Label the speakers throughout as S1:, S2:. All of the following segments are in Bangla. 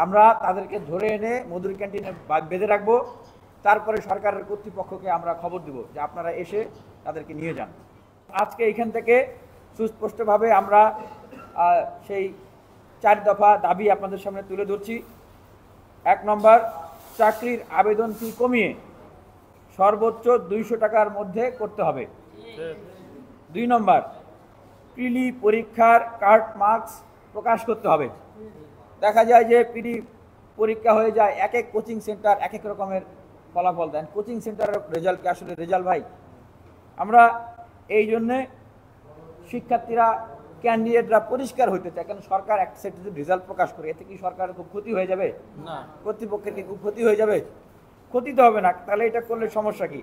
S1: আমরা তাদেরকে ধরে এনে মধুর ক্যান্টিনে বেঁধে রাখবো। তারপরে সরকারের কর্তৃপক্ষকে আমরা খবর দিব যে আপনারা এসে তাদেরকে নিয়ে যান। আজকে এখান থেকে সুস্পষ্টভাবে আমরা সেই 4 দফা দাবি আপনাদের সামনে তুলে ধরছি। 1 নম্বর, চাকরির আবেদন ফি কমিয়ে সর্বোচ্চ 200 টাকার মধ্যে করতে হবে। 2 নম্বর, প্রিলি পরীক্ষার কার্ড মার্কস প্রকাশ করতে হবে। দেখা যায় যে প্রিলি পরীক্ষা হয়ে যায়, এক এক কোচিং সেন্টার এক এক রকমের ফলাফল দেন। কোচিং সেন্টারের রেজাল্ট কি আসলে রেজাল্ট ভাই? আমরা এই জন্যে শিক্ষার্থীরা ক্যান্ডিডেটরা পরিষ্কার হইতে চায়। কেন সরকার এক সেট যদি রেজাল্ট প্রকাশ করে, এতে কি সরকারের খুব ক্ষতি হয়ে যাবে? না। কর্তৃপক্ষের কি খুব ক্ষতি হয়ে যাবে? ক্ষতি তো হবে না। তাহলে এটা করলে সমস্যা কি?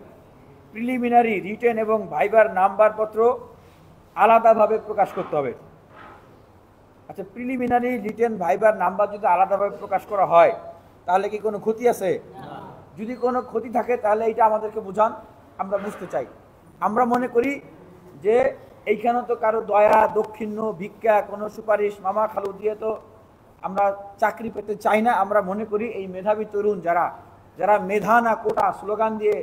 S1: প্রিলিমিনারি, রিটেন এবং ভাইবার নাম্বারপত্র আলাদাভাবে প্রকাশ করতে হবে। আচ্ছা, প্রিলিমিনারি, রিটেন, ভাইবার নাম্বার যদি আলাদাভাবে প্রকাশ করা হয় তাহলে কি কোনো ক্ষতি আছে? যদি কোনো ক্ষতি থাকে তাহলে এটা আমাদেরকে বোঝান, আমরা বুঝতে চাই। আমরা মনে করি যে এইখানে তো কারো দয়া, দক্ষিণ্য, ভিক্ষা, কোনো সুপারিশ, মামা খালু দিয়ে তো আমরা চাকরি পেতে চাই না। আমরা মনে করি এই মেধাবী তরুণ যারা মেধা না কোটা স্লোগান দিয়ে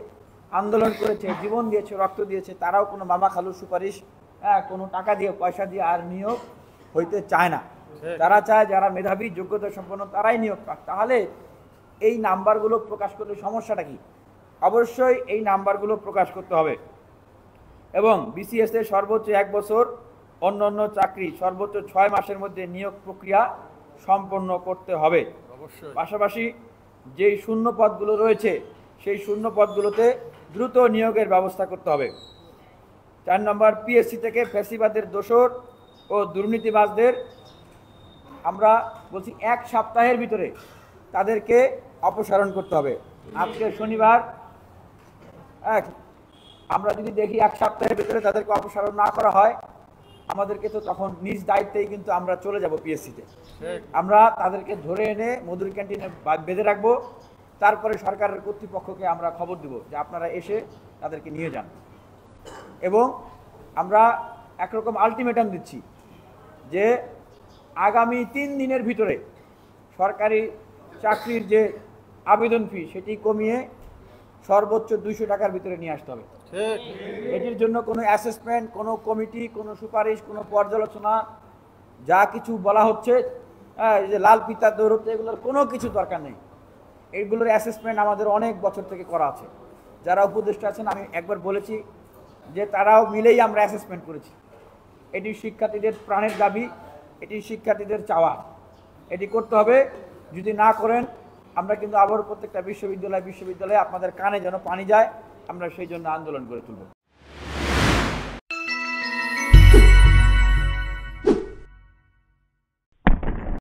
S1: আন্দোলন করেছে, জীবন দিয়েছে, রক্ত দিয়েছে, তারাও কোনো মামা খালুর সুপারিশ, কোনো টাকা দিয়ে পয়সা দিয়ে আর নিয়োগ হইতে চায় না। তারা চায় যারা মেধাবী, যোগ্যতা সম্পন্ন তারাই নিয়োগ পাক। তাহলে এই নাম্বারগুলো প্রকাশ করলে সমস্যাটা কি? অবশ্যই এই নাম্বারগুলো প্রকাশ করতে হবে। এবং বিসিএস এর সর্বোচ্চ 1 বছর, অন্য অন্য চাকরি সর্বোচ্চ 6 মাসের মধ্যে নিয়োগ প্রক্রিয়া সম্পন্ন করতে হবে। পাশাপাশি যেই শূন্য পদগুলো রয়েছে সেই শূন্য পদগুলোতে দ্রুত নিয়োগের ব্যবস্থা করতে হবে। 4 নম্বর, পিএসসি থেকে ফ্যাসিবাদের দোসর ও দুর্নীতিবাজদের আমরা বলছি 1 সপ্তাহের ভিতরে তাদেরকে অপসারণ করতে হবে। আজকে শনিবার, আমরা যদি দেখি 1 সপ্তাহের ভিতরে তাদেরকে অপসারণ না করা হয়, আমাদেরকে তো তখন নিজ দায়িত্বেই কিন্তু আমরা চলে যাব পিএসসিতে। আমরা তাদেরকে ধরে এনে মধুর ক্যান্টিনে বেঁধে রাখবো। তারপরে সরকারের কর্তৃপক্ষকে আমরা খবর দিব যে আপনারা এসে তাদেরকে নিয়ে যান। এবং আমরা একরকম আলটিমেটাম দিচ্ছি যে আগামী 3 দিনের ভিতরে সরকারি চাকরির যে আবেদন ফি সেটি কমিয়ে সর্বোচ্চ 200 টাকার ভিতরে নিয়ে আসতে হবে। এটির জন্য কোনো অ্যাসেসমেন্ট, কোনো কমিটি, কোনো সুপারিশ, কোনো পর্যালোচনা, যা কিছু বলা হচ্ছে, যে লাল ফিতার দৌড়তে, এগুলোর কোনো কিছু দরকার নেই। এগুলোর অ্যাসেসমেন্ট আমাদের অনেক বছর থেকে করা আছে। যারা উপদেষ্টা আছেন, আমি একবার বলেছি যে তারাও মিলেই আমরা অ্যাসেসমেন্ট করেছি। এটি শিক্ষার্থীদের প্রাণের দাবি, এটি শিক্ষার্থীদের চাওয়া, এটি করতে হবে। যদি না করেন আমরা কিন্তু আবার প্রত্যেকটা বিশ্ববিদ্যালয়ে আপনাদের কানে যেন পানি যায়, আমরা সেই জন্য আন্দোলন করে তুলব।